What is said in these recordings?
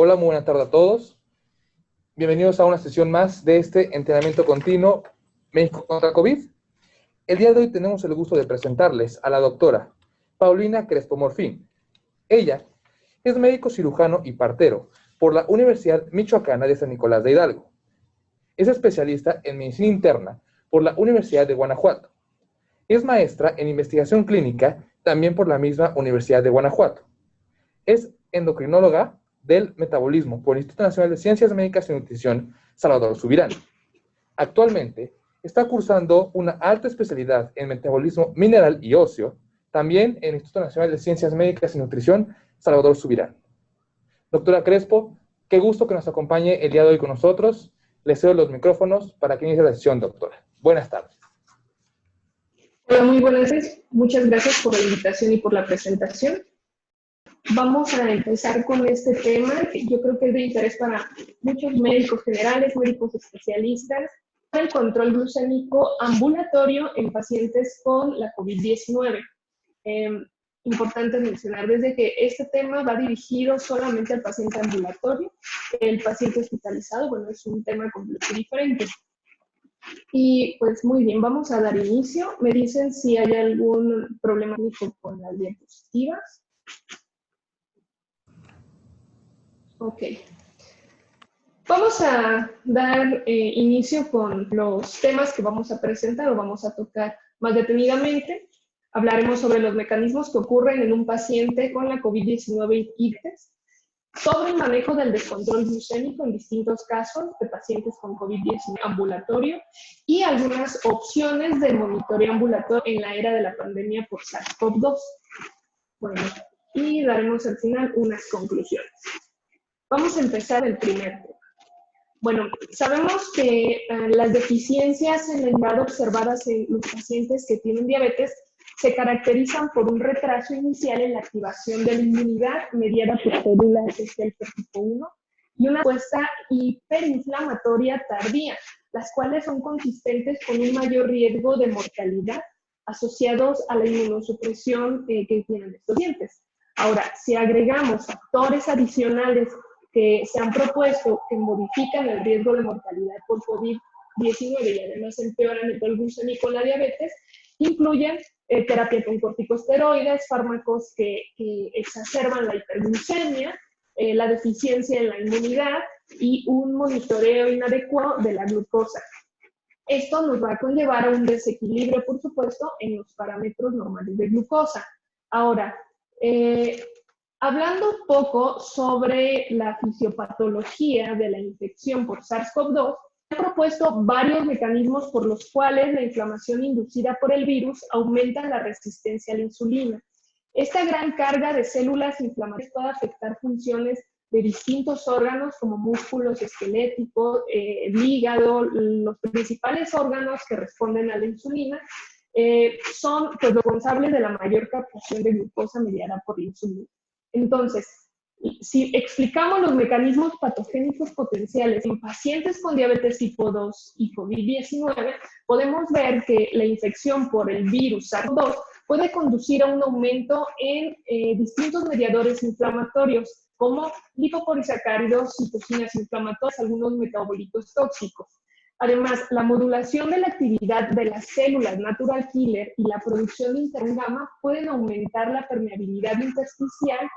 Hola, muy buena tarde a todos. Bienvenidos a una sesión más de este entrenamiento continuo México contra COVID. El día de hoy tenemos el gusto de presentarles a la doctora Paulina Crespo Morfín. Ella es médico cirujano y partero por la Universidad Michoacana de San Nicolás de Hidalgo. Es especialista en medicina interna por la Universidad de Guanajuato. Es maestra en investigación clínica también por la misma Universidad de Guanajuato. Es endocrinóloga del metabolismo por el Instituto Nacional de Ciencias Médicas y Nutrición Salvador Subirán. Actualmente está cursando una alta especialidad en metabolismo mineral y óseo, también en el Instituto Nacional de Ciencias Médicas y Nutrición Salvador Subirán. Doctora Crespo, qué gusto que nos acompañe el día de hoy con nosotros. Le cedo los micrófonos para que inicie la sesión, doctora. Buenas tardes. Hola, muy buenas tardes. Muchas gracias por la invitación y por la presentación. Vamos a empezar con este tema que yo creo que es de interés para muchos médicos generales, médicos especialistas, el control glucémico ambulatorio en pacientes con la COVID-19. Importante mencionar desde que este tema va dirigido solamente al paciente ambulatorio. El paciente hospitalizado, bueno, es un tema completamente diferente. Y pues muy bien, vamos a dar inicio. Me dicen si hay algún problema con las diapositivas. Ok. Vamos a dar inicio con los temas que vamos a presentar o vamos a tocar más detenidamente. Hablaremos sobre los mecanismos que ocurren en un paciente con la COVID-19 y sobre el manejo del descontrol glucémico en distintos casos de pacientes con COVID-19 ambulatorio y algunas opciones de monitoreo ambulatorio en la era de la pandemia por SARS-CoV-2. Bueno, y daremos al final unas conclusiones. Vamos a empezar el primer tema. Bueno, sabemos que las deficiencias en la inmunidad observadas en los pacientes que tienen diabetes se caracterizan por un retraso inicial en la activación de la inmunidad mediada por células del tipo 1 y una respuesta hiperinflamatoria tardía, las cuales son consistentes con un mayor riesgo de mortalidad asociados a la inmunosupresión que tienen estos pacientes. Ahora, si agregamos factores adicionales que se han propuesto que modifican el riesgo de mortalidad por COVID-19 y además empeoran el control glucémico en la diabetes, incluyen terapia con corticosteroides, fármacos que exacerban la hiperglucemia, la deficiencia en la inmunidad y un monitoreo inadecuado de la glucosa. Esto nos va a conllevar a un desequilibrio, por supuesto, en los parámetros normales de glucosa. Ahora, hablando un poco sobre la fisiopatología de la infección por SARS-CoV-2, he propuesto varios mecanismos por los cuales la inflamación inducida por el virus aumenta la resistencia a la insulina. Esta gran carga de células inflamatorias puede afectar funciones de distintos órganos como músculos esqueléticos, el hígado, los principales órganos que responden a la insulina, son pues, responsables de la mayor captación de glucosa mediada por la insulina. Entonces, si explicamos los mecanismos patogénicos potenciales en pacientes con diabetes tipo 2 y COVID-19, podemos ver que la infección por el virus SARS-CoV-2 puede conducir a un aumento en distintos mediadores inflamatorios, como lipopolisacáridos, citocinas inflamatorias, algunos metabolitos tóxicos. Además, la modulación de la actividad de las células natural killer y la producción de interferón gamma pueden aumentar la permeabilidad intersticial,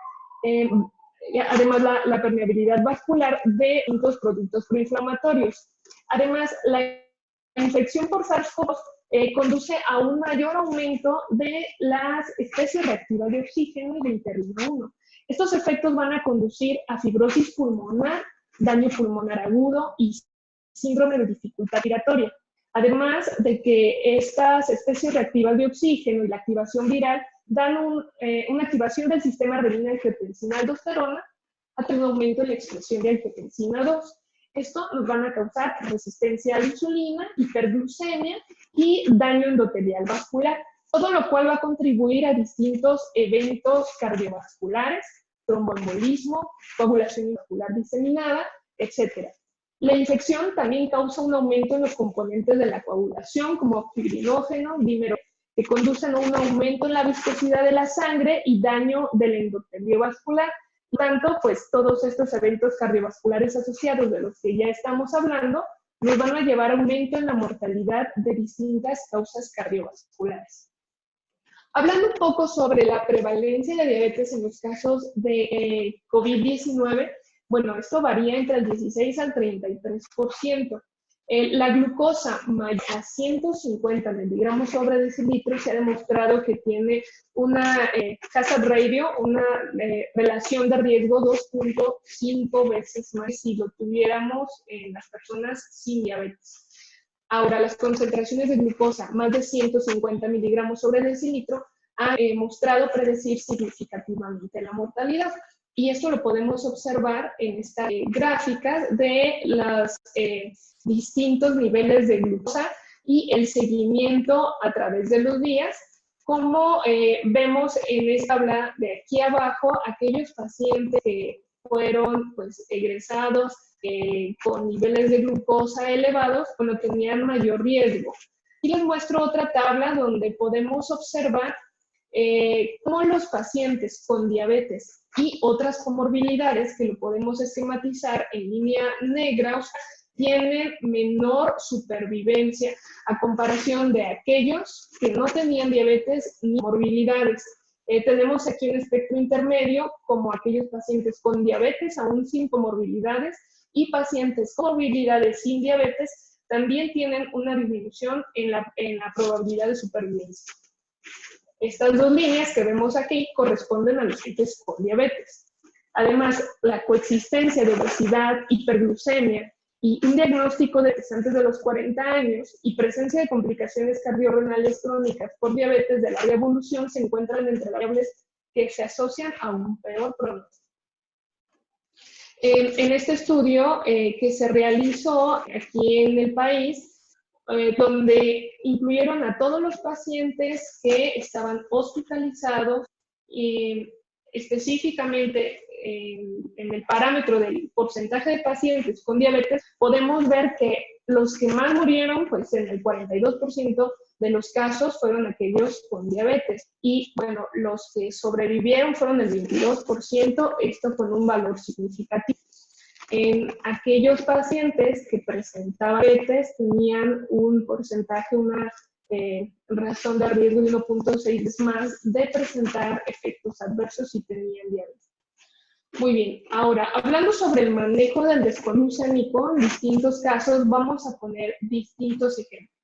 además la permeabilidad vascular de distintos productos proinflamatorios. Además, la infección por SARS-CoV conduce a un mayor aumento de las especies reactivas de oxígeno y de interleucina 1. Estos efectos van a conducir a fibrosis pulmonar, daño pulmonar agudo y síndrome de dificultad respiratoria. Además de que estas especies reactivas de oxígeno y la activación viral dan una activación del sistema renina-angiotensina-aldosterona a un aumento en la expresión de angiotensina 2. Esto nos van a causar resistencia a la insulina, hiperglucemia y daño endotelial vascular, todo lo cual va a contribuir a distintos eventos cardiovasculares, tromboembolismo, coagulación vascular diseminada, etc. La infección también causa un aumento en los componentes de la coagulación, como fibrinógeno, dímero, que conducen a un aumento en la viscosidad de la sangre y daño del endotelio vascular. Por tanto, pues todos estos eventos cardiovasculares asociados de los que ya estamos hablando nos van a llevar a aumento en la mortalidad de distintas causas cardiovasculares. Hablando un poco sobre la prevalencia de diabetes en los casos de COVID-19, bueno, esto varía entre el 16 al 33%. La glucosa mayor a 150 miligramos sobre decilitro se ha demostrado que tiene una hazard ratio, una relación de riesgo 2.5 veces más si lo tuviéramos en las personas sin diabetes. Ahora, las concentraciones de glucosa más de 150 miligramos sobre decilitro han mostrado predecir significativamente la mortalidad. Y esto lo podemos observar en estas gráficas de los distintos niveles de glucosa y el seguimiento a través de los días. Como vemos en esta tabla de aquí abajo, aquellos pacientes que fueron pues, egresados con niveles de glucosa elevados, bueno, tenían mayor riesgo. Y les muestro otra tabla donde podemos observar cómo los pacientes con diabetes y otras comorbilidades, que lo podemos esquematizar en línea negra, o sea, tienen menor supervivencia a comparación de aquellos que no tenían diabetes ni comorbilidades. Tenemos aquí un espectro intermedio, como aquellos pacientes con diabetes, aún sin comorbilidades, y pacientes con comorbilidades sin diabetes también tienen una disminución en la probabilidad de supervivencia. Estas dos líneas que vemos aquí corresponden a los pacientes con diabetes. Además, la coexistencia de obesidad, hiperglucemia y un diagnóstico de antes de los 40 años y presencia de complicaciones cardiorrenales crónicas por diabetes de larga evolución se encuentran entre variables que se asocian a un peor pronóstico. En este estudio que se realizó aquí en el país, donde incluyeron a todos los pacientes que estaban hospitalizados y específicamente en el parámetro del porcentaje de pacientes con diabetes, podemos ver que los que más murieron, pues en el 42% de los casos fueron aquellos con diabetes. Y bueno, los que sobrevivieron fueron el 22%, esto con un valor significativo. En aquellos pacientes que presentaban diabetes tenían un porcentaje, una razón de riesgo de 1.6 veces más de presentar efectos adversos si tenían diabetes. Muy bien, ahora, hablando sobre el manejo del descontrol glucémico, en distintos casos vamos a poner distintos ejemplos.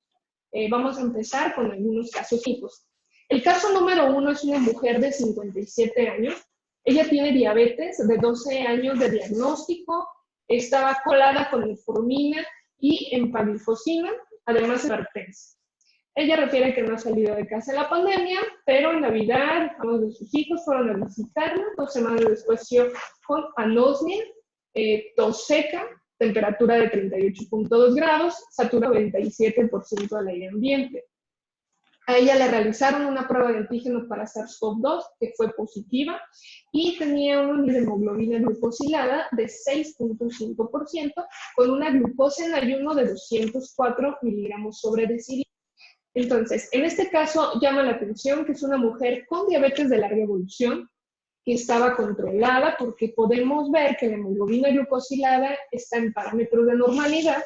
Vamos a empezar con algunos casos tipos. El caso número 1 es una mujer de 57 años. Ella tiene diabetes de 12 años de diagnóstico, estaba colada con metformina y empaglifosina, además de hipertensa. Ella refiere que no ha salido de casa en la pandemia, pero en Navidad uno de sus hijos fueron a visitarla, 2 semanas después con anosmia, tos seca, temperatura de 38.2 grados, satura 97% del aire ambiente. A ella le realizaron una prueba de antígeno para SARS-CoV-2 que fue positiva y tenía un nivel de hemoglobina glucosilada de 6.5% con una glucosa en ayuno de 204 miligramos sobre decilitro. Entonces, en este caso llama la atención que es una mujer con diabetes de larga evolución que estaba controlada porque podemos ver que la hemoglobina glucosilada está en parámetros de normalidad,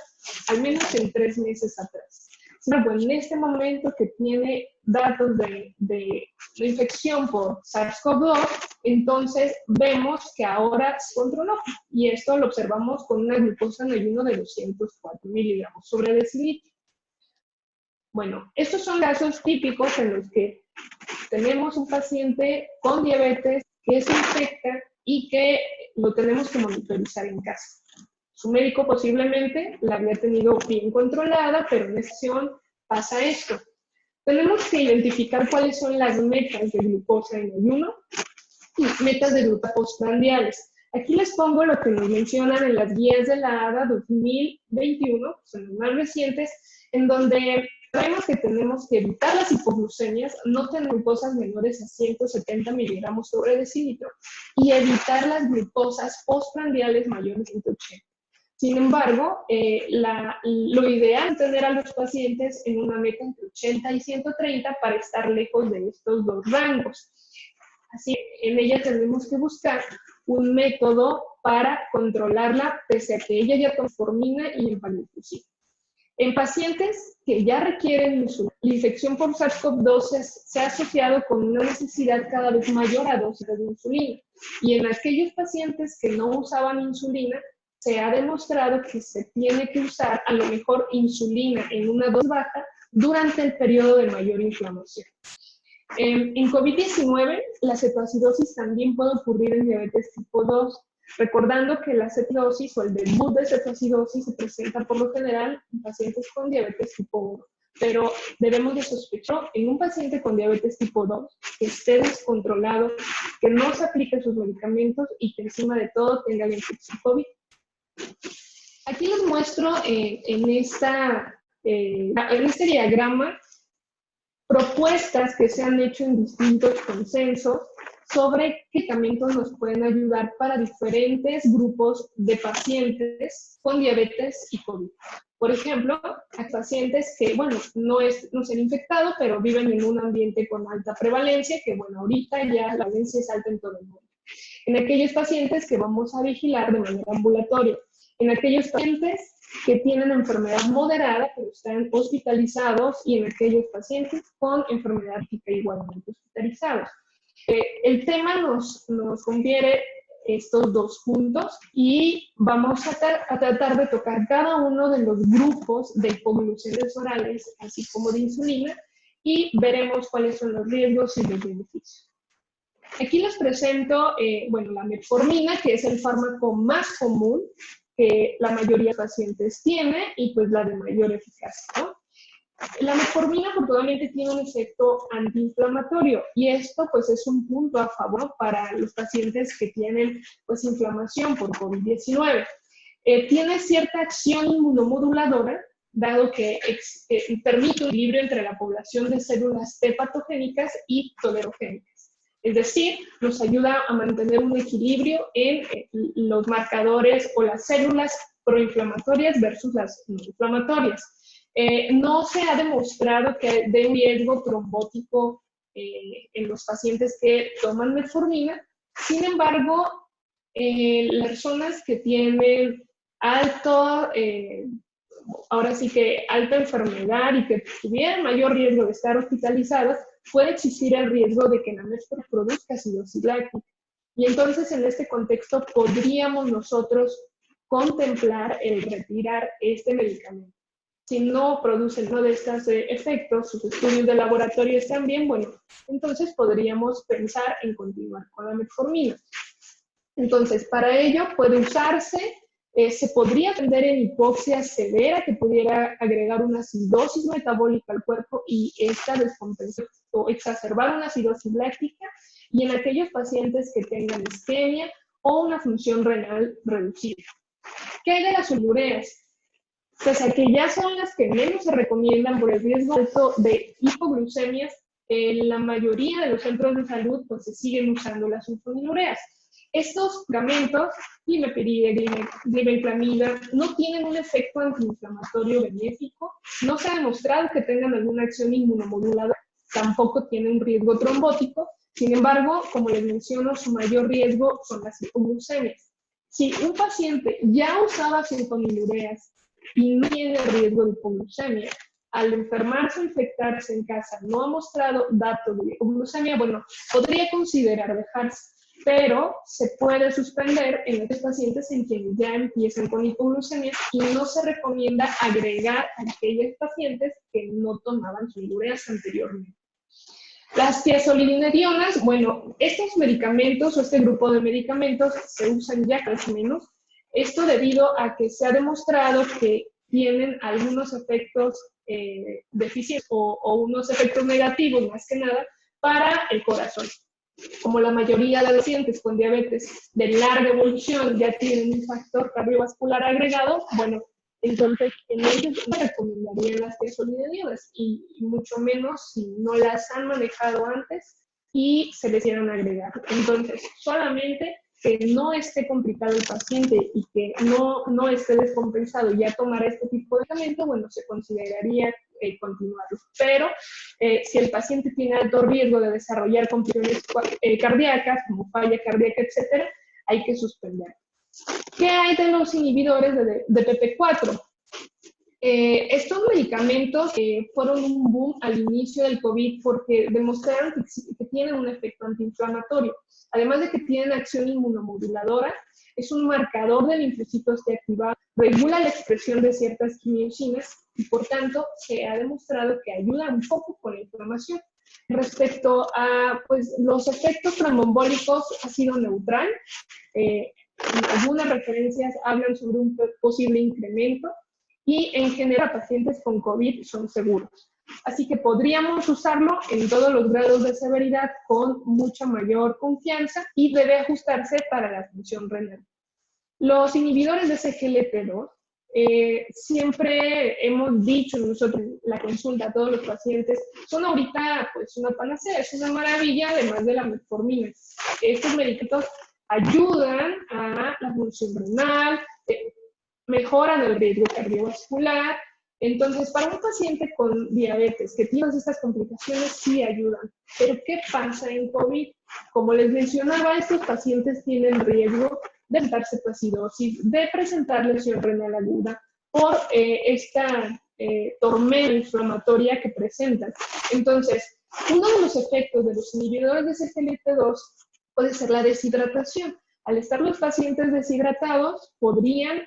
al menos en 3 meses atrás. En este momento que tiene datos de infección por SARS-CoV-2, entonces vemos que ahora se controló y esto lo observamos con una glucosa en ayuno de 204 miligramos sobre decilitro. Bueno, estos son casos típicos en los que tenemos un paciente con diabetes que se infecta y que lo tenemos que monitorizar en casa. Su médico posiblemente la había tenido bien controlada, pero en esta sesión pasa esto. Tenemos que identificar cuáles son las metas de glucosa en ayuno y metas de glucosa postprandiales. Aquí les pongo lo que nos mencionan en las guías de la ADA 2021, que son las más recientes, en donde sabemos que tenemos que evitar las hipoglucemias, no tener glucosas menores a 170 miligramos sobre decilitro y evitar las glucosas postprandiales mayores a 180. Sin embargo, lo ideal es tener a los pacientes en una meta entre 80 y 130 para estar lejos de estos dos rangos. Así, en ella tenemos que buscar un método para controlarla, pese a que ella ya toma metformina y empagliflozina. En pacientes que ya requieren insulina, la infección por SARS-CoV-2 se ha asociado con una necesidad cada vez mayor a dosis de insulina. Y en aquellos pacientes que no usaban insulina, se ha demostrado que se tiene que usar a lo mejor insulina en una dosis baja durante el periodo de mayor inflamación. En COVID-19, la cetoacidosis también puede ocurrir en diabetes tipo 2, recordando que la cetosis o el debut de cetoacidosis se presenta por lo general en pacientes con diabetes tipo 1, pero debemos de sospechar en un paciente con diabetes tipo 2 que esté descontrolado, que no se aplique sus medicamentos y que encima de todo tenga la infección COVID. Aquí les muestro en este diagrama propuestas que se han hecho en distintos consensos sobre qué medicamentos nos pueden ayudar para diferentes grupos de pacientes con diabetes y COVID. Por ejemplo, hay pacientes que, bueno, no se han infectado, pero viven en un ambiente con alta prevalencia, que, bueno, ahorita ya la prevalencia es alta en todo el mundo. En aquellos pacientes que vamos a vigilar de manera ambulatoria. En aquellos pacientes que tienen enfermedad moderada, pero están hospitalizados, y en aquellos pacientes con enfermedad crítica igualmente hospitalizados. El tema nos confiere estos dos puntos y vamos a tratar de tocar cada uno de los grupos de hipoglucemias orales, así como de insulina, y veremos cuáles son los riesgos y los beneficios. Aquí les presento, la metformina, que es el fármaco más común que la mayoría de pacientes tiene y pues la de mayor eficacia, ¿no? La metformina afortunadamente tiene un efecto antiinflamatorio y esto pues es un punto a favor para los pacientes que tienen pues inflamación por COVID-19. Tiene cierta acción inmunomoduladora, dado que permite un equilibrio entre la población de células T patogénicas y tolerogénicas. Es decir, nos ayuda a mantener un equilibrio en los marcadores o las células proinflamatorias versus las no inflamatorias. No se ha demostrado que dé un riesgo trombótico en los pacientes que toman metformina. Sin embargo, las personas que tienen alta enfermedad y que tuvieran mayor riesgo de estar hospitalizadas, puede existir el riesgo de que la metformina produzca acidosis láctica. Y entonces, en este contexto, podríamos nosotros contemplar el retirar este medicamento. Si no producen uno de estos efectos, sus estudios de laboratorio están bien, bueno, entonces podríamos pensar en continuar con la metformina. Entonces, para ello puede usarse, se podría atender en hipoxia severa, que pudiera agregar una acidosis metabólica al cuerpo y esta descompensar o exacerbar una acidosis láctica, y en aquellos pacientes que tengan isquemia o una función renal reducida. ¿Qué hay de las ureas? Pese a que ya son las que menos se recomiendan por el riesgo alto de hipoglucemias, la mayoría de los centros de salud pues se siguen usando las sulfonilureas. Estos medicamentos, imipirida, glibenclamida, no tienen un efecto antiinflamatorio benéfico, no se ha demostrado que tengan alguna acción inmunomoduladora, tampoco tienen un riesgo trombótico. Sin embargo, como les menciono, su mayor riesgo son las hipoglucemias. Si un paciente ya usaba sulfonilureas y no tiene riesgo de hipoglucemia, al enfermarse o infectarse en casa no ha mostrado datos de hipoglucemia, bueno, podría considerar dejarse, pero se puede suspender en estos pacientes en quienes ya empiezan con hipoglucemia y no se recomienda agregar a aquellos pacientes que no tomaban sulfonilureas anteriormente. Las tiazolidinedionas, bueno, estos medicamentos o este grupo de medicamentos se usan ya cada vez menos. Esto debido a que se ha demostrado que tienen algunos efectos deficientes o unos efectos negativos, más que nada, para el corazón. Como la mayoría de los pacientes con diabetes de larga evolución ya tienen un factor cardiovascular agregado, bueno, entonces en ellos no recomendarían las tiazolidinedionas y mucho menos si no las han manejado antes y se les quieran agregar. Entonces, solamente que no esté complicado el paciente y que no esté descompensado ya tomar este tipo de medicamento, bueno, se consideraría continuarlo. Pero si el paciente tiene alto riesgo de desarrollar complicaciones cardíacas, como falla cardíaca, etcétera, hay que suspender. ¿Qué hay de los inhibidores de PP4? Estos medicamentos fueron un boom al inicio del COVID porque demostraron que tienen un efecto antiinflamatorio. Además de que tienen acción inmunomoduladora, es un marcador de linfocitos T activado, regula la expresión de ciertas quimiosinas y por tanto se ha demostrado que ayuda un poco con la inflamación. Respecto a pues, los efectos tromboembólicos, ha sido neutral. Algunas referencias hablan sobre un posible incremento y en general pacientes con COVID son seguros. Así que podríamos usarlo en todos los grados de severidad con mucha mayor confianza y debe ajustarse para la función renal. Los inhibidores de CGLP2, siempre hemos dicho nosotros en la consulta a todos los pacientes, son ahorita pues una panacea, es una maravilla además de la metformina. Estos medicamentos ayudan a la función renal, mejoran el riesgo cardiovascular. Entonces, para un paciente con diabetes que tiene estas complicaciones, sí ayudan. Pero, ¿qué pasa en COVID? Como les mencionaba, estos pacientes tienen riesgo de presentar cetoacidosis, de presentar lesión renal aguda por esta tormenta inflamatoria que presentan. Entonces, uno de los efectos de los inhibidores de CGLP2 puede ser la deshidratación. Al estar los pacientes deshidratados, podrían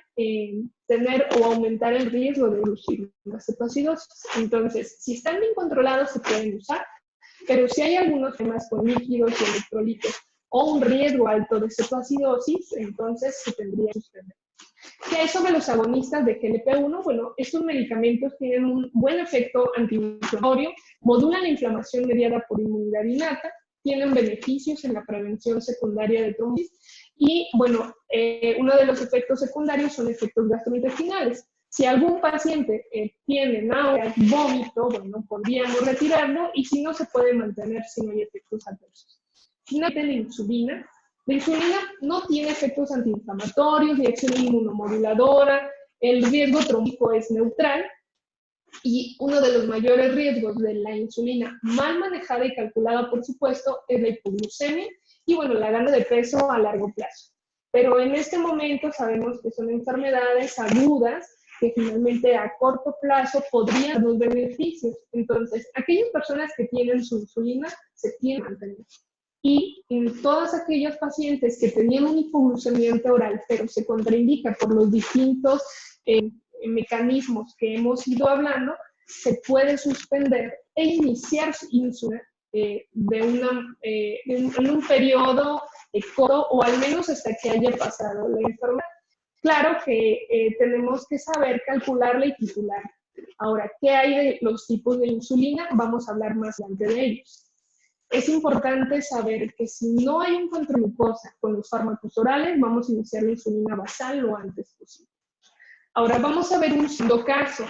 tener o aumentar el riesgo de lucir una cetoacidosis. Entonces, si están bien controlados, se pueden usar, pero si hay algunos temas con líquidos y electrolitos o un riesgo alto de cetoacidosis, entonces se tendría que suspender. ¿Qué hay sobre los agonistas de GLP-1? Bueno, estos medicamentos tienen un buen efecto antiinflamatorio, modulan la inflamación mediada por inmunidad innata, tienen beneficios en la prevención secundaria de trombosis y, bueno, uno de los efectos secundarios son efectos gastrointestinales. Si algún paciente tiene náuseas, vómito, bueno, podríamos retirarlo y si no, se puede mantener si no hay efectos adversos. Finalmente, la insulina no tiene efectos antiinflamatorios ni acción inmunomoduladora, el riesgo trombótico es neutral y uno de los mayores riesgos de la insulina mal manejada y calculada, por supuesto, es la hipoglucemia y, bueno, la ganancia de peso a largo plazo. Pero en este momento sabemos que son enfermedades agudas que finalmente a corto plazo podrían dar los beneficios. Entonces, aquellas personas que tienen su insulina se tienen que mantener. Y en todos aquellos pacientes que tenían una hipoglucemia oral, pero se contraindica por los distintos mecanismos que hemos ido hablando, se puede suspender e iniciar insulina en un periodo corto o al menos hasta que haya pasado la enfermedad. Claro que tenemos que saber calcularla y titularla. Ahora, ¿qué hay de los tipos de insulina? Vamos a hablar más adelante de ellos. Es importante saber que si no hay un control de glucosa con los fármacos orales, vamos a iniciar la insulina basal lo antes posible. Ahora vamos a ver un segundo caso.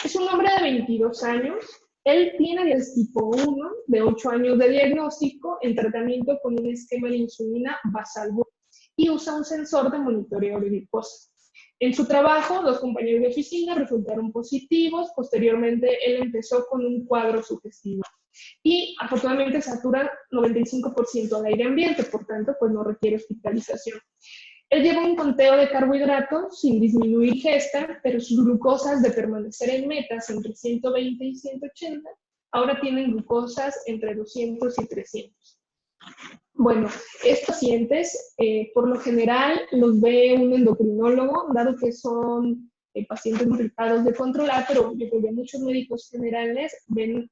Es un hombre de 22 años. Él tiene diabetes tipo 1, de 8 años de diagnóstico, en tratamiento con un esquema de insulina basal y usa un sensor de monitoreo de glucosa. En su trabajo, 2 compañeros de oficina resultaron positivos. Posteriormente, él empezó con un cuadro sugestivo. Y afortunadamente satura 95% al aire ambiente, por tanto, pues no requiere hospitalización. Él lleva un conteo de carbohidratos sin disminuir ingesta, pero sus glucosas de permanecer en metas entre 120 y 180, ahora tienen glucosas entre 200 y 300. Bueno, estos pacientes, por lo general, los ve un endocrinólogo, dado que son pacientes complicados de controlar, pero yo creo que muchos médicos generales ven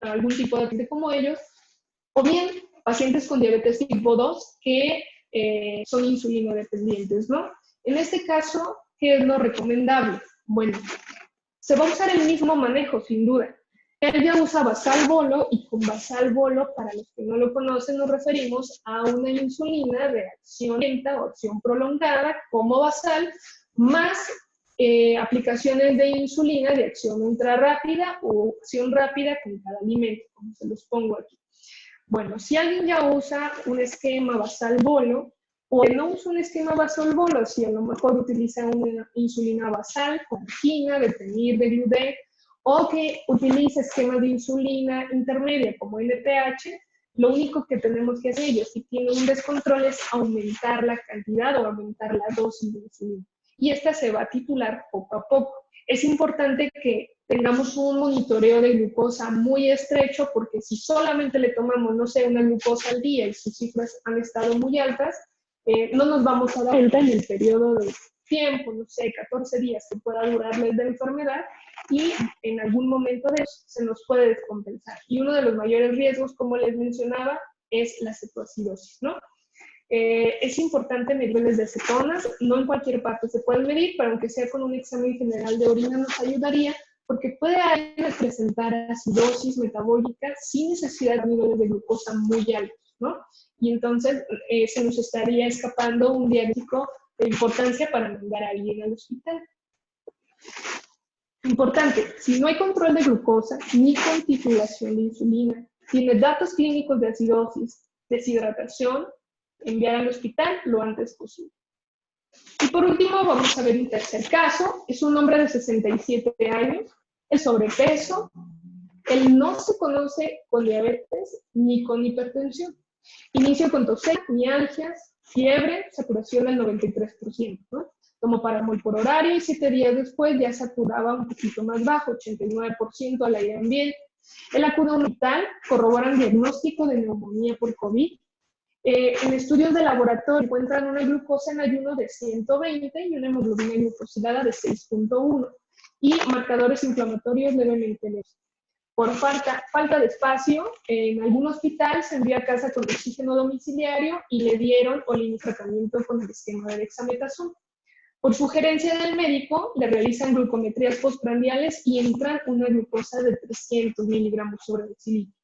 algún tipo de paciente como ellos, o bien pacientes con diabetes tipo 2 que son insulinodependientes, ¿no? En este caso, ¿qué es lo recomendable? Bueno, se va a usar el mismo manejo, sin duda. Él ya usa basal bolo y con basal bolo, para los que no lo conocen, nos referimos a una insulina de acción lenta o acción prolongada como basal, más aplicaciones de insulina de acción ultrarrápida o acción rápida con cada alimento, como se los pongo aquí. Bueno, si alguien ya usa un esquema basal bolo, o que no usa un esquema basal bolo, si a lo mejor utiliza una insulina basal con angina, detenir de gluten, o que utiliza esquemas de insulina intermedia como NPH, lo único que tenemos que hacer ellos, si tienen un descontrol, es aumentar la cantidad o aumentar la dosis de insulina. Y esta se va a titular poco a poco. Es importante que tengamos un monitoreo de glucosa muy estrecho, porque si solamente le tomamos, no sé, una glucosa al día y sus cifras han estado muy altas, no nos vamos a dar cuenta en el periodo de tiempo, no sé, 14 días que pueda durarles de enfermedad, y en algún momento de eso se nos puede descompensar. Y uno de los mayores riesgos, como les mencionaba, es la cetoacidosis, ¿no? Es importante medir niveles de cetonas, no en cualquier parte se pueden medir, pero aunque sea con un examen general de orina nos ayudaría, porque puede presentar acidosis metabólica sin necesidad de niveles de glucosa muy altos, ¿no? Y entonces se nos estaría escapando un diagnóstico de importancia para mandar a alguien al hospital. Importante, si no hay control de glucosa ni con titulación de insulina, tiene datos clínicos de acidosis, deshidratación, enviar al hospital lo antes posible. Y por último, vamos a ver un tercer caso. Es un hombre de 67 años, el sobrepeso, él no se conoce con diabetes ni con hipertensión. Inicio con tos, mialgias, fiebre, saturación del 93%, ¿no? Tomó paramol por horario y 7 días después ya saturaba un poquito más bajo, 89% al aire ambiente. Él acude a un hospital, corroboran diagnóstico de neumonía por COVID. En estudios de laboratorio encuentran una glucosa en ayuno de 120 y una hemoglobina glucosilada de 6.1 y marcadores inflamatorios levemente leves. Por falta de espacio, en algún hospital se envió a casa con oxígeno domiciliario y le dieron o le dio tratamiento con el esquema de dexametasona. Por sugerencia del médico, le realizan glucometrías postprandiales y entran una glucosa de 300 miligramos sobre decilitro.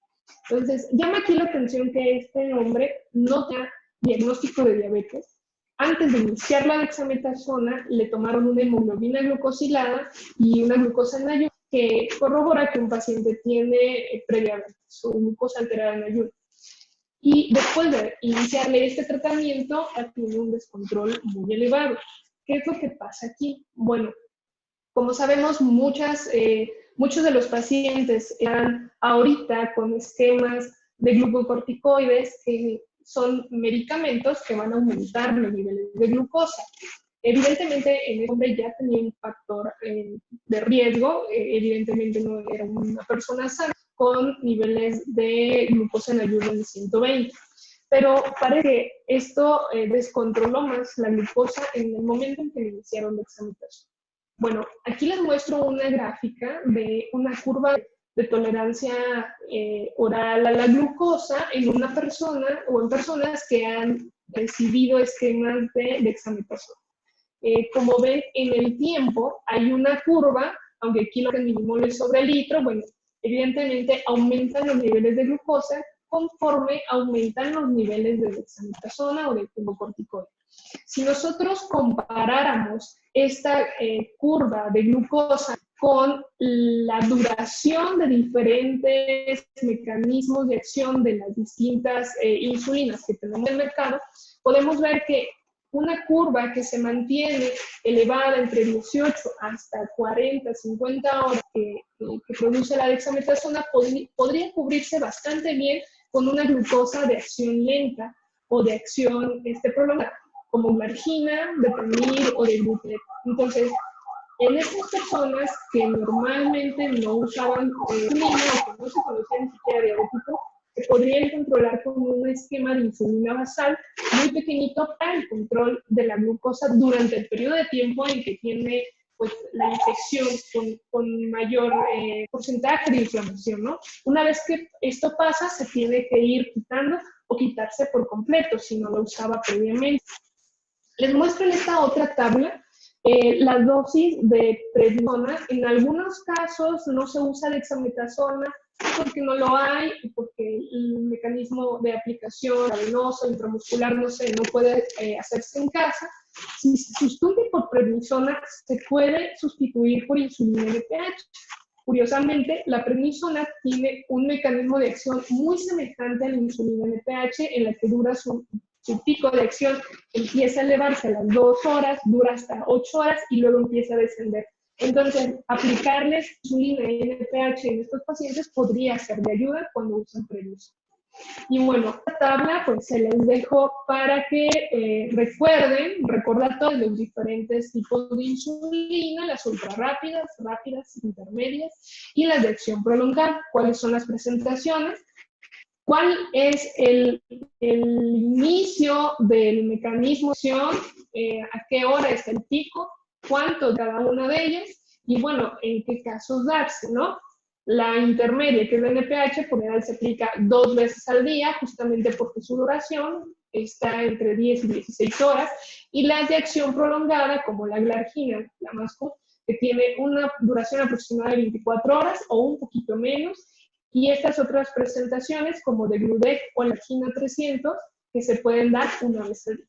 Entonces, llama aquí la atención que este hombre no tenía diagnóstico de diabetes. Antes de iniciar la dexametasona, le tomaron una hemoglobina glucosilada y una glucosa en ayuno, que corrobora que un paciente tiene previamente su glucosa alterada en ayuno. Y después de iniciarle este tratamiento, tiene un descontrol muy elevado. ¿Qué es lo que pasa aquí? Bueno, como sabemos, muchos de los pacientes están ahorita con esquemas de glucocorticoides, que son medicamentos que van a aumentar los niveles de glucosa. Evidentemente, en el hombre ya tenía un factor de riesgo, evidentemente no era una persona sana, con niveles de glucosa en ayuno de 120. Pero parece que esto descontroló más la glucosa en el momento en que le iniciaron la dexametasona. Bueno, aquí les muestro una gráfica de una curva de tolerancia oral a la glucosa en una persona o en personas que han recibido esquemas de dexametasona. Como ven, en el tiempo hay una curva, aunque aquí lo que milimoles sobre litro, bueno, evidentemente aumentan los niveles de glucosa conforme aumentan los niveles de dexametasona o de glucocorticoide. Si nosotros comparáramos esta curva de glucosa con la duración de diferentes mecanismos de acción de las distintas insulinas que tenemos en el mercado, podemos ver que una curva que se mantiene elevada entre 18 hasta 40, 50 horas que produce la dexametasona podría cubrirse bastante bien con una glucosa de acción lenta o de acción prolongada, como glargina, depenir o de gluten. Entonces, en estas personas que normalmente no usaban insulina o que no se conocían ni siquiera diabéticos, se podrían controlar con un esquema de insulina basal muy pequeñito para el control de la glucosa durante el periodo de tiempo en que tiene pues, la infección con mayor porcentaje de inflamación, ¿no? Una vez que esto pasa, se tiene que ir quitando o quitarse por completo si no lo usaba previamente. Les muestro en esta otra tabla las dosis de prednisona. En algunos casos no se usa dexametasona porque no lo hay, porque el mecanismo de aplicación venoso, intramuscular, no puede hacerse en casa. Si se sustituye por prednisona, se puede sustituir por insulina NPH. Curiosamente, la prednisona tiene un mecanismo de acción muy semejante a la insulina NPH, en la que dura su su pico de acción empieza a elevarse a las 2 horas, dura hasta 8 horas y luego empieza a descender. Entonces, aplicarles insulina y NPH en estos pacientes podría ser de ayuda cuando usan prelucio. Y bueno, esta tabla pues se les dejo para que recuerden, recordar todos los diferentes tipos de insulina, las ultrarrápidas, rápidas, intermedias y las de acción prolongada. ¿Cuáles son las presentaciones? ¿Cuál es el inicio del mecanismo de acción? ¿A qué hora es el pico? ¿Cuánto de cada una de ellas? Y bueno, ¿en qué casos darse, no? La intermedia, que es la NPH, por general se aplica 2 veces al día, justamente porque su duración está entre 10 y 16 horas. Y las de acción prolongada, como la glargina, la más común, que tiene una duración aproximada de 24 horas o un poquito menos. Y estas otras presentaciones, como de Gludec o la Gina 300, que se pueden dar una vez al día.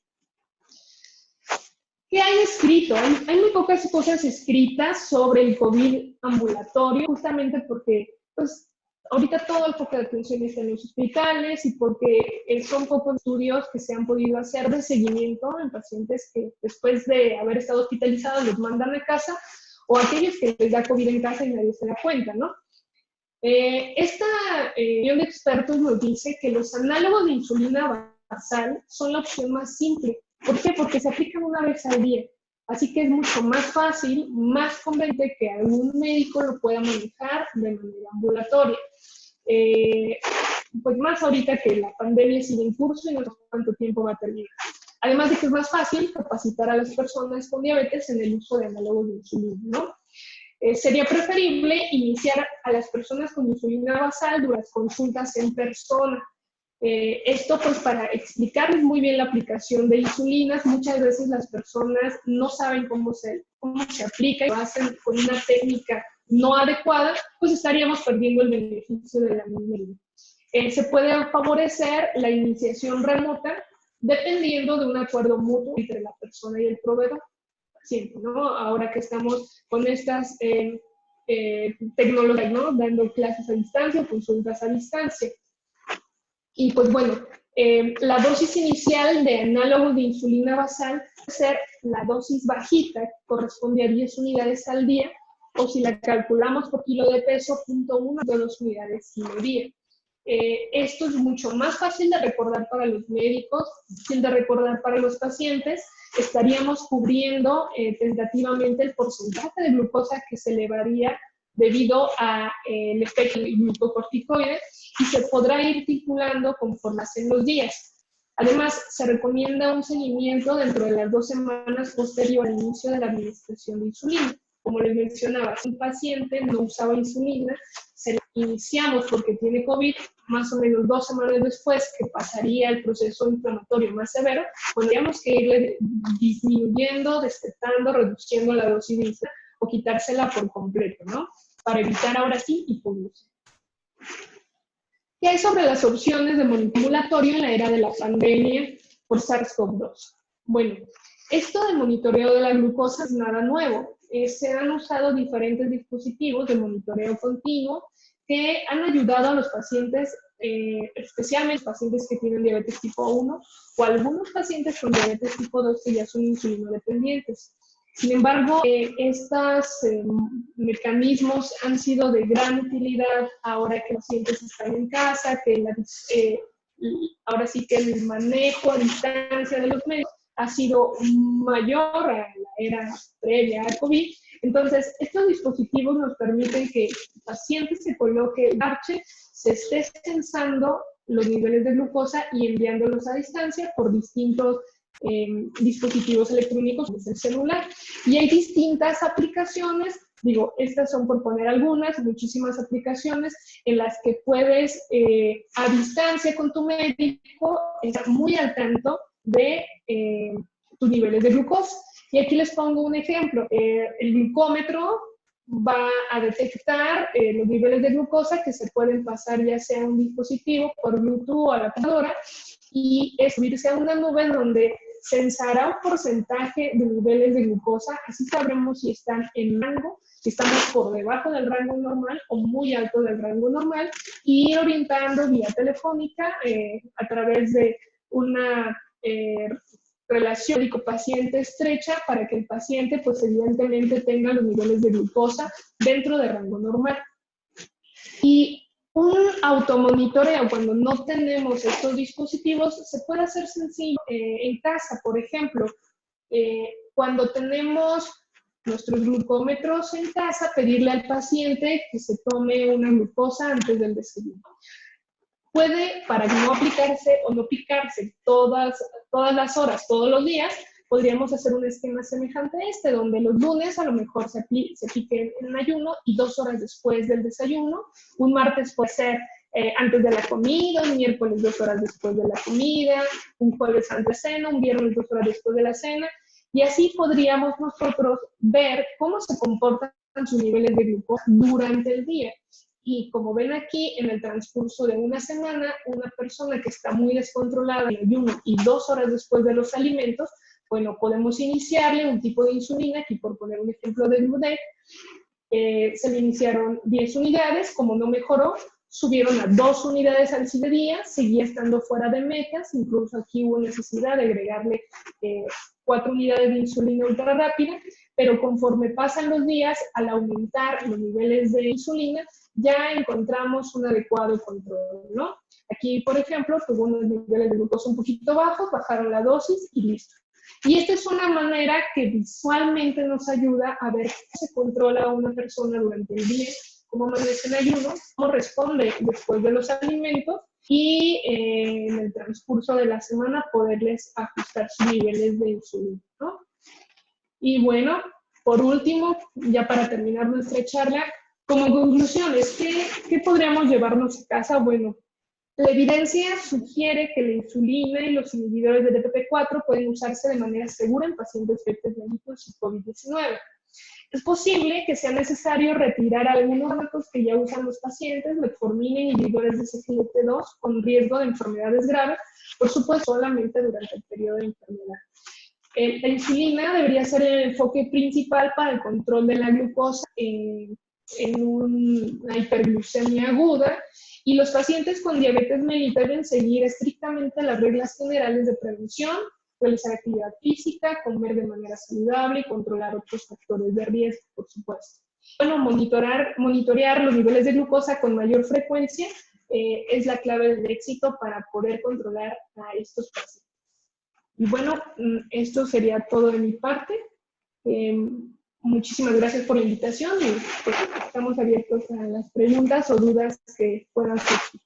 ¿Qué hay escrito? Hay muy pocas cosas escritas sobre el COVID ambulatorio, justamente porque pues, ahorita todo el foco de atención está en los hospitales y porque son pocos estudios que se han podido hacer de seguimiento en pacientes que después de haber estado hospitalizados los mandan a casa o aquellos que les da COVID en casa y nadie se da cuenta, ¿no? Esta unión de expertos nos dice que los análogos de insulina basal son la opción más simple. ¿Por qué? Porque se aplican una vez al día. Así que es mucho más fácil, más conveniente que algún médico lo pueda manejar de manera ambulatoria. Pues más ahorita que la pandemia sigue en curso y no sé cuánto tiempo va a terminar. Además de que es más fácil capacitar a las personas con diabetes en el uso de análogos de insulina, ¿no? Sería preferible iniciar a las personas con insulina basal durante consultas en persona. Esto pues para explicarles muy bien la aplicación de insulinas. Muchas veces las personas no saben cómo se aplica y lo hacen con una técnica no adecuada, pues estaríamos perdiendo el beneficio de la misma línea. Se puede favorecer la iniciación remota dependiendo de un acuerdo mutuo entre la persona y el proveedor. Siempre, ¿no? Ahora que estamos con estas tecnologías, ¿no? Dando clases a distancia, consultas a distancia. Y pues bueno, la dosis inicial de análogo de insulina basal puede ser la dosis bajita, que corresponde a 10 unidades al día, o si la calculamos por kilo de peso, 0.1 de 2 unidades al día. Esto es mucho más fácil de recordar para los médicos, fácil de recordar para los pacientes. Estaríamos cubriendo tentativamente el porcentaje de glucosa que se elevaría debido al efecto del glucocorticoide y se podrá ir titulando conforme hacen los días. Además, se recomienda un seguimiento dentro de las 2 semanas posterior al inicio de la administración de insulina. Como les mencionaba, si un paciente no usaba insulina, se la iniciamos porque tiene COVID, más o menos 2 semanas después, que pasaría el proceso inflamatorio más severo, tendríamos que irle disminuyendo, destetando, reduciendo la dosis de insulina o quitársela por completo, ¿no? Para evitar ahora sí hipoglucemia. ¿Qué hay sobre las opciones de monitoreo ambulatorio en la era de la pandemia por SARS-CoV-2? Bueno, esto de monitoreo de la glucosa es nada nuevo. Se han usado diferentes dispositivos de monitoreo continuo que han ayudado a los pacientes, especialmente pacientes que tienen diabetes tipo 1 o algunos pacientes con diabetes tipo 2 que ya son insulinodependientes. Sin embargo, estos mecanismos han sido de gran utilidad ahora que los pacientes están en casa, que ahora sí que el manejo a distancia de los médicos ha sido mayor a la era previa al COVID. Entonces, estos dispositivos nos permiten que el paciente se coloque el parche, se esté censando los niveles de glucosa y enviándolos a distancia por distintos dispositivos electrónicos, como es el celular. Y hay distintas aplicaciones, digo, estas son por poner algunas, muchísimas aplicaciones en las que puedes a distancia con tu médico estar muy al tanto de tus niveles de glucosa. Y aquí les pongo un ejemplo. El glucómetro va a detectar los niveles de glucosa que se pueden pasar ya sea a un dispositivo por Bluetooth o a la computadora y subirse a una nube en donde censará un porcentaje de niveles de glucosa, así sabremos si están en rango, si estamos por debajo del rango normal o muy alto del rango normal, y ir orientando vía telefónica a través de una relación médico-paciente estrecha para que el paciente, pues evidentemente, tenga los niveles de glucosa dentro de rango normal. Y un automonitoreo, cuando no tenemos estos dispositivos, se puede hacer sencillo en casa. Por ejemplo, cuando tenemos nuestros glucómetros en casa, pedirle al paciente que se tome una glucosa antes del desayuno. Puede, para no aplicarse o no picarse todas las horas, todos los días, podríamos hacer un esquema semejante a este, donde los lunes a lo mejor se pique en ayuno y 2 horas después del desayuno. Un martes puede ser antes de la comida, un miércoles 2 horas después de la comida, un jueves antes de cena, un viernes 2 horas después de la cena. Y así podríamos nosotros ver cómo se comportan sus niveles de glucosa durante el día. Y como ven aquí, en el transcurso de una semana, una persona que está muy descontrolada en ayuno y 2 horas después de los alimentos, bueno, podemos iniciarle un tipo de insulina, aquí por poner un ejemplo de Gludec, se le iniciaron 10 unidades, como no mejoró, subieron a 2 unidades al siguiente día, seguía estando fuera de metas, incluso aquí hubo necesidad de agregarle 4 unidades de insulina ultra rápida, pero conforme pasan los días, al aumentar los niveles de insulina, ya encontramos un adecuado control, ¿no? Aquí, por ejemplo, tuvo unos niveles de glucosa un poquito bajos, bajaron la dosis y listo. Y esta es una manera que visualmente nos ayuda a ver cómo se controla a una persona durante el día, cómo amanece en ayuno, cómo responde después de los alimentos y en el transcurso de la semana poderles ajustar sus niveles de insulina, ¿no? Y bueno, por último, ya para terminar nuestra charla, como conclusiones, ¿qué podríamos llevarnos a casa? Bueno, la evidencia sugiere que la insulina y los inhibidores de DPP-4 pueden usarse de manera segura en pacientes diabéticos y COVID-19. Es posible que sea necesario retirar algunos fármacos que ya usan los pacientes, metformina, inhibidores de SGLT2, con riesgo de enfermedades graves, por supuesto, solamente durante el periodo de enfermedad. La insulina debería ser el enfoque principal para el control de la glucosa en una hiperglucemia aguda, y los pacientes con diabetes mellitus deben seguir estrictamente las reglas generales de prevención, realizar actividad física, comer de manera saludable y controlar otros factores de riesgo, por supuesto. Bueno, monitorear los niveles de glucosa con mayor frecuencia es la clave del éxito para poder controlar a estos pacientes. Y bueno, esto sería todo de mi parte. Muchísimas gracias por la invitación y pues, estamos abiertos a las preguntas o dudas que puedan surgir.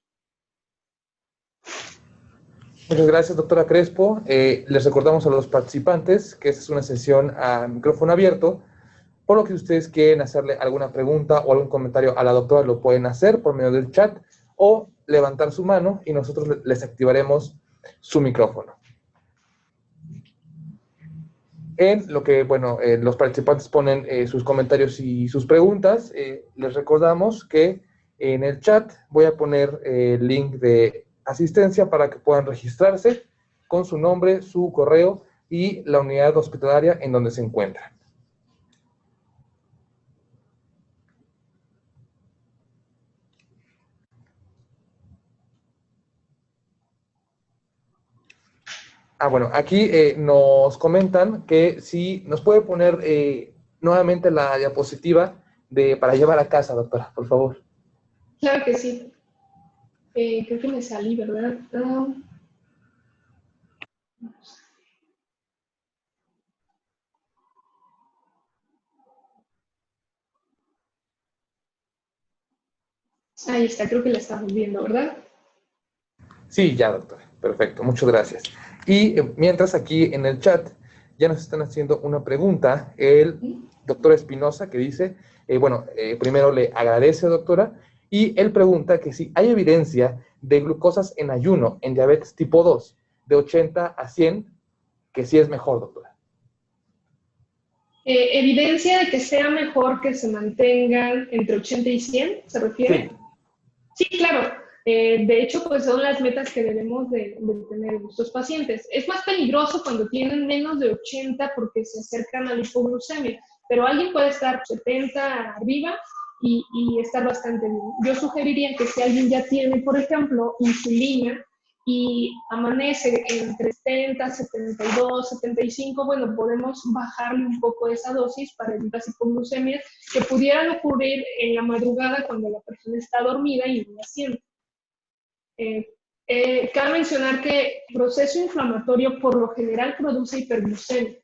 Muchas gracias, doctora Crespo. Les recordamos a los participantes que esta es una sesión a micrófono abierto, por lo que si ustedes quieren hacerle alguna pregunta o algún comentario a la doctora, lo pueden hacer por medio del chat o levantar su mano y nosotros les activaremos su micrófono. En lo que, bueno, los participantes ponen sus comentarios y sus preguntas, les recordamos que en el chat voy a poner el link de asistencia para que puedan registrarse con su nombre, su correo y la unidad hospitalaria en donde se encuentran. Bueno, aquí nos comentan que si nos puede poner nuevamente la diapositiva para llevar a casa, doctora, por favor. Claro que sí. Creo que me salí, ¿verdad? Ahí está, creo que la estamos viendo, ¿verdad? Sí, ya, doctora. Perfecto, muchas gracias. Y mientras aquí en el chat ya nos están haciendo una pregunta, el doctor Espinosa, que dice, primero le agradece, doctora, y él pregunta que si hay evidencia de glucosas en ayuno en diabetes tipo 2, de 80 a 100, que sí es mejor, doctora. ¿Evidencia de que sea mejor que se mantengan entre 80 y 100, se refiere? Sí, claro. De hecho, pues son las metas que debemos de tener en nuestros pacientes. Es más peligroso cuando tienen menos de 80 porque se acercan a la hipoglucemia, pero alguien puede estar 70 arriba y estar bastante bien. Yo sugeriría que si alguien ya tiene, por ejemplo, insulina y amanece entre 70, 72, 75, bueno, podemos bajarle un poco esa dosis para evitar hipoglucemias que pudieran ocurrir en la madrugada cuando la persona está dormida y no haciendo. Cabe mencionar que el proceso inflamatorio por lo general produce hiperglucemia.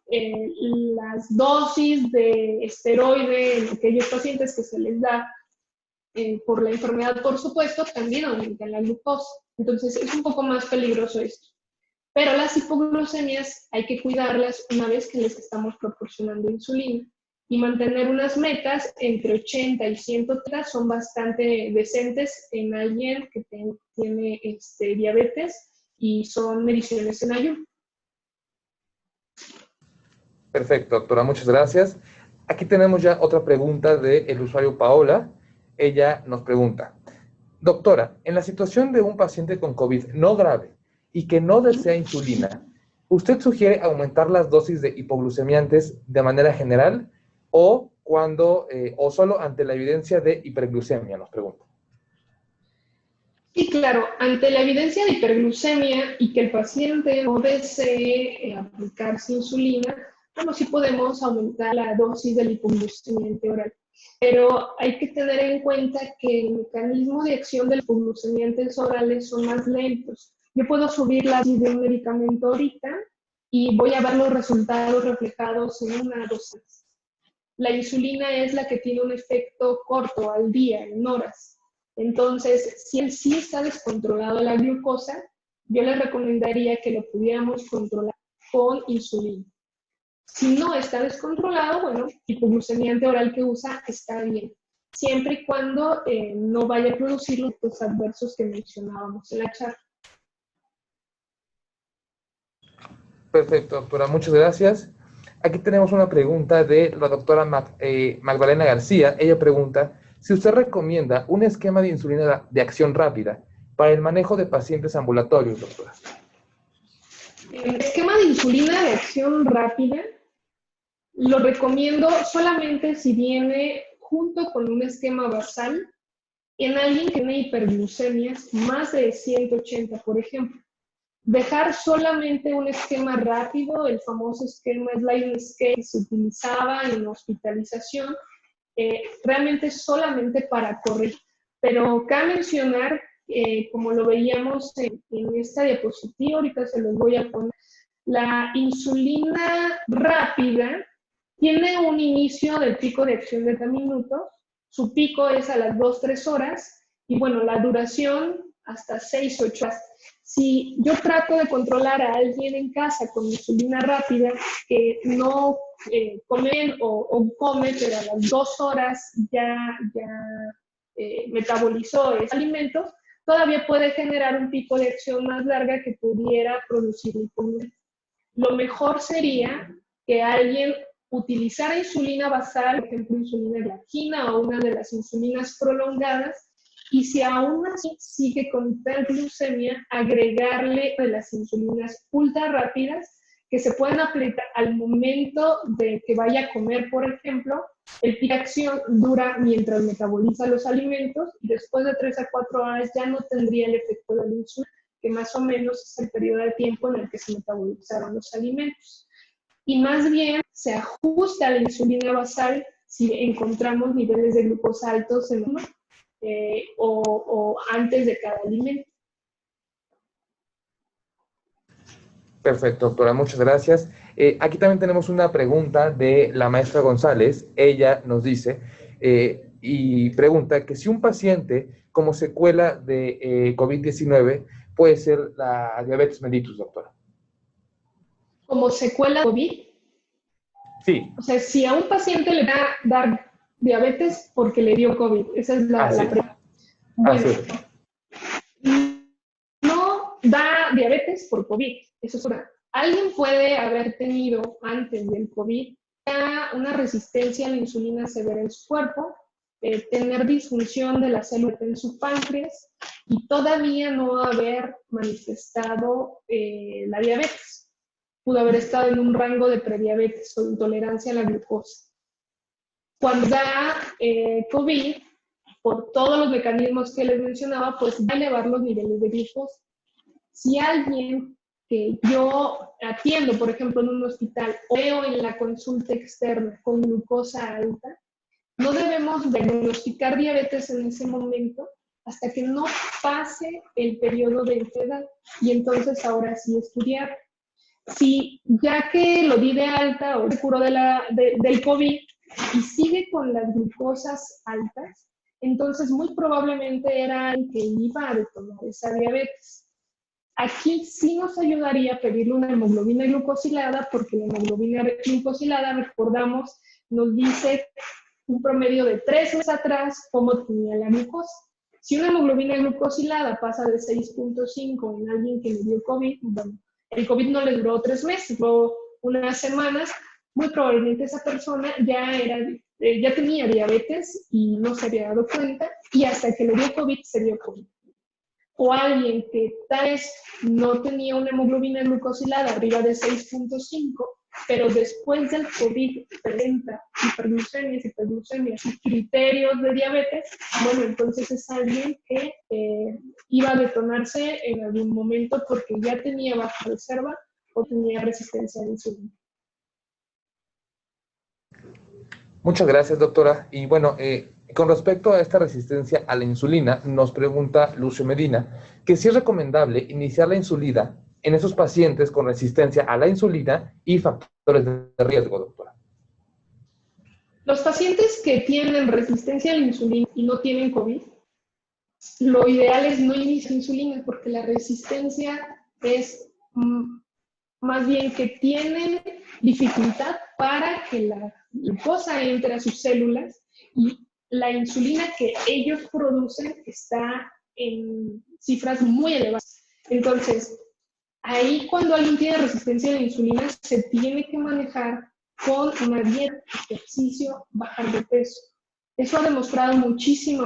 Las dosis de esteroide en aquellos pacientes que se les da por la enfermedad, por supuesto, también aumentan la glucosa. Entonces es un poco más peligroso esto. Pero las hipoglucemias hay que cuidarlas una vez que les estamos proporcionando insulina y mantener unas metas entre 80 y 130 son bastante decentes en alguien que tiene diabetes y son mediciones en ayuno. Perfecto, doctora, muchas gracias. Aquí tenemos ya otra pregunta del usuario Paola. Ella nos pregunta, doctora, en la situación de un paciente con COVID no grave y que no desea insulina, ¿usted sugiere aumentar las dosis de hipoglucemiantes de manera general o o solo ante la evidencia de hiperglucemia? Nos pregunta. Y claro, ante la evidencia de hiperglucemia y que el paciente no desee aplicarse insulina, bueno, sí podemos aumentar la dosis del hipoglucemiante oral. Pero hay que tener en cuenta que el mecanismo de acción de los hipoglucemiantes orales son más lentos. Yo puedo subir la dosis de un medicamento ahorita y voy a ver los resultados reflejados en 1 o 2 horas. La insulina es la que tiene un efecto corto al día, en horas. Entonces, si él sí está descontrolado la glucosa, yo le recomendaría que lo pudiéramos controlar con insulina. Si no está descontrolado, bueno, el hipoglucemiante oral que usa está bien, siempre y cuando no vaya a producir los efectos adversos que mencionábamos en la charla. Perfecto, doctora, muchas gracias. Aquí tenemos una pregunta de la doctora Magdalena García. Ella pregunta si usted recomienda un esquema de insulina de acción rápida para el manejo de pacientes ambulatorios, doctora. El esquema de insulina de acción rápida lo recomiendo solamente si viene junto con un esquema basal en alguien que tiene hiperglucemias más de 180, por ejemplo. Dejar solamente un esquema rápido, el famoso esquema sliding scale que se utilizaba en la hospitalización, realmente solamente para correr. Pero cabe mencionar, como lo veíamos en esta diapositiva, ahorita se los voy a poner, la insulina rápida tiene un inicio del pico de acción de 30 minutos, su pico es a las 2-3 horas, y bueno, la duración hasta 6-8 horas. Si yo trato de controlar a alguien en casa con insulina rápida que no come o come, pero a las 2 horas ya metabolizó ese alimento, todavía puede generar un pico de acción más larga que pudiera producir hipoglucemia. Lo mejor sería que alguien utilizara insulina basal, por ejemplo, insulina glargina o una de las insulinas prolongadas, y si aún así sigue con hiperglucemia, agregarle de las insulinas ultra rápidas que se pueden aplicar al momento de que vaya a comer, por ejemplo. El pico de acción dura mientras metaboliza los alimentos y después de 3 a 4 horas ya no tendría el efecto de la insulina, que más o menos es el periodo de tiempo en el que se metabolizaron los alimentos. Y más bien se ajusta la insulina basal si encontramos niveles de glucosa altos en uno o antes de cada alimento. Perfecto, doctora, muchas gracias. Aquí también tenemos una pregunta de la maestra González. Ella nos dice y pregunta que si un paciente como secuela de COVID-19 puede ser la diabetes mellitus, doctora. ¿Como secuela de COVID? Sí. O sea, si a un paciente le va a dar diabetes porque le dio COVID, esa es la pregunta. Bueno, no da diabetes por COVID, eso es una. Alguien puede haber tenido antes del COVID una resistencia a la insulina severa en su cuerpo, tener disfunción de la célula en su páncreas y todavía no haber manifestado la diabetes. Pudo haber estado en un rango de prediabetes o intolerancia a la glucosa. Cuando da COVID, por todos los mecanismos que les mencionaba, pues va a elevar los niveles de glucosa. si alguien que yo atiendo, por ejemplo, en un hospital, o veo en la consulta externa con glucosa alta, no debemos diagnosticar diabetes en ese momento hasta que no pase el periodo de enfermedad y entonces ahora sí estudiar. Si ya que lo di de alta o se curó del COVID y sigue con las glucosas altas, entonces muy probablemente era alguien que iba a detonar esa diabetes. Aquí sí nos ayudaría a pedirle una hemoglobina glucosilada, porque la hemoglobina glucosilada, recordamos, nos dice un promedio de 3 meses atrás cómo tenía la glucosa. Si una hemoglobina glucosilada pasa de 6.5 en alguien que le dio COVID, bueno, el COVID no le duró 3 meses, duró unas semanas, muy probablemente esa persona ya tenía diabetes y no se había dado cuenta, y hasta que le dio COVID se dio COVID. O alguien que tal vez no tenía una hemoglobina glucosilada arriba de 6.5, pero después del COVID presenta hiperglucemias y criterios de diabetes, bueno, entonces es alguien que iba a detonarse en algún momento porque ya tenía baja reserva o tenía resistencia a la insulina. Muchas gracias, doctora. Y bueno, con respecto a esta resistencia a la insulina, nos pregunta Lucio Medina que si es recomendable iniciar la insulina en esos pacientes con resistencia a la insulina y factores de riesgo, doctora. Los pacientes que tienen resistencia a la insulina y no tienen COVID, lo ideal es no iniciar insulina porque la resistencia es más bien que tienen dificultad para que la glucosa entre a sus células y la insulina que ellos producen está en cifras muy elevadas. Entonces, ahí cuando alguien tiene resistencia a la insulina, se tiene que manejar con una dieta, ejercicio, bajar de peso. Eso ha demostrado muchísimo,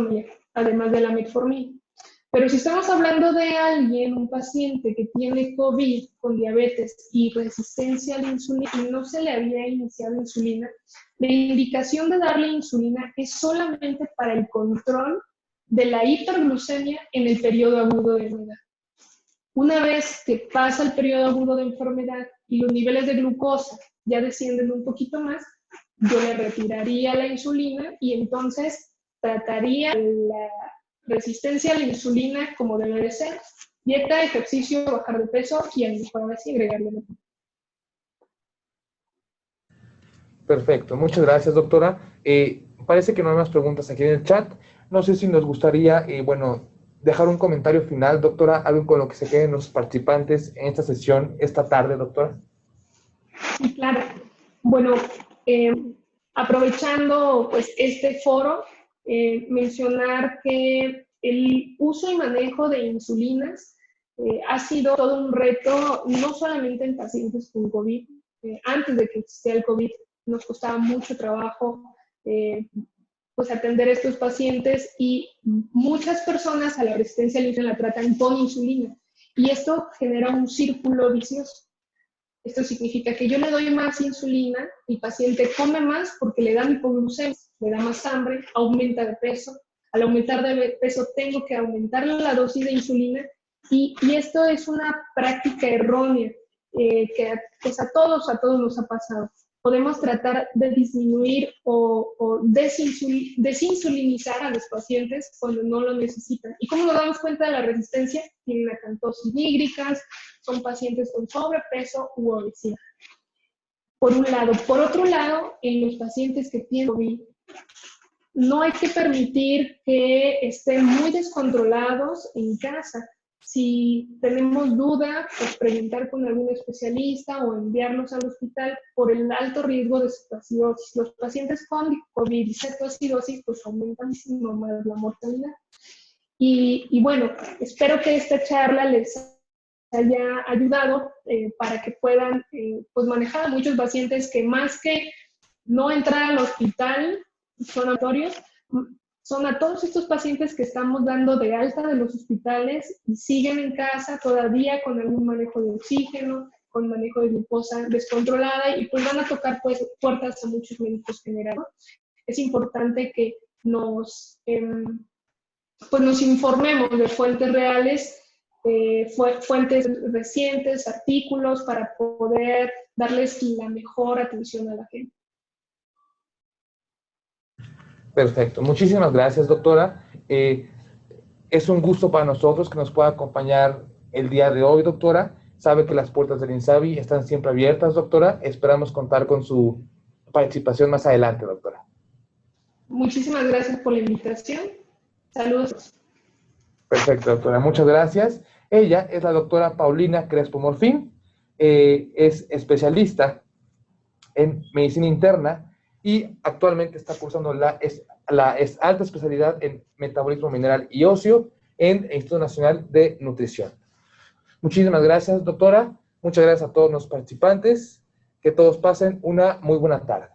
además de la metformina. Pero si estamos hablando de alguien, un paciente que tiene COVID con diabetes y resistencia a la insulina y no se le había iniciado insulina, la indicación de darle insulina es solamente para el control de la hiperglucemia en el periodo agudo de enfermedad. Una vez que pasa el periodo agudo de enfermedad y los niveles de glucosa ya descienden un poquito más, yo le retiraría la insulina y entonces trataría la resistencia a la insulina como debe de ser: dieta, ejercicio, bajar de peso y a lo mejor así agregarle mejor. Perfecto, muchas gracias, doctora. Parece que no hay más preguntas aquí en el chat. No sé si nos gustaría, dejar un comentario final, doctora, algo con lo que se queden los participantes en esta sesión esta tarde, doctora. Sí, claro. Bueno, aprovechando pues este foro, mencionar que el uso y manejo de insulinas ha sido todo un reto, no solamente en pacientes con COVID. Antes de que existiera el COVID, nos costaba mucho trabajo pues atender a estos pacientes y muchas personas a la resistencia a la insulina la tratan con insulina. Y esto genera un círculo vicioso. Esto significa que yo le doy más insulina, el paciente come más porque le da hipoglucemia, le da más hambre, aumenta de peso. Al aumentar de peso tengo que aumentar la dosis de insulina y esto es una práctica errónea que pues a todos nos ha pasado. Podemos tratar de disminuir o desinsulinizar a los pacientes cuando no lo necesitan. ¿Y cómo nos damos cuenta de la resistencia? Tienen acantosis nígricas, son pacientes con sobrepeso u obesidad. Por un lado. Por otro lado, en los pacientes que tienen COVID, no hay que permitir que estén muy descontrolados en casa. Si tenemos duda, pues preguntar con algún especialista o enviarlos al hospital por el alto riesgo de cetoacidosis. Los pacientes con COVID y cetoacidosis pues aumentan muchísimo más la mortalidad. Y bueno, espero que esta charla les haya ayudado para que puedan pues manejar a muchos pacientes que más que no entrar al hospital son notorios, son a todos estos pacientes que estamos dando de alta de los hospitales y siguen en casa todavía con algún manejo de oxígeno, con manejo de glucosa descontrolada y pues van a tocar pues puertas a muchos médicos generales. Es importante que nos informemos de fuentes reales fuentes recientes, artículos, para poder darles la mejor atención a la gente. Perfecto. Muchísimas gracias, doctora. Es un gusto para nosotros que nos pueda acompañar el día de hoy, doctora. Sabe que las puertas del INSABI están siempre abiertas, doctora. Esperamos contar con su participación más adelante, doctora. Muchísimas gracias por la invitación. Saludos. Perfecto, doctora. Muchas gracias. Ella es la doctora Paulina Crespo Morfín. Es especialista en medicina interna y actualmente está cursando la alta especialidad en metabolismo mineral y óseo en el Instituto Nacional de Nutrición. Muchísimas gracias, doctora. Muchas gracias a todos los participantes. Que todos pasen una muy buena tarde.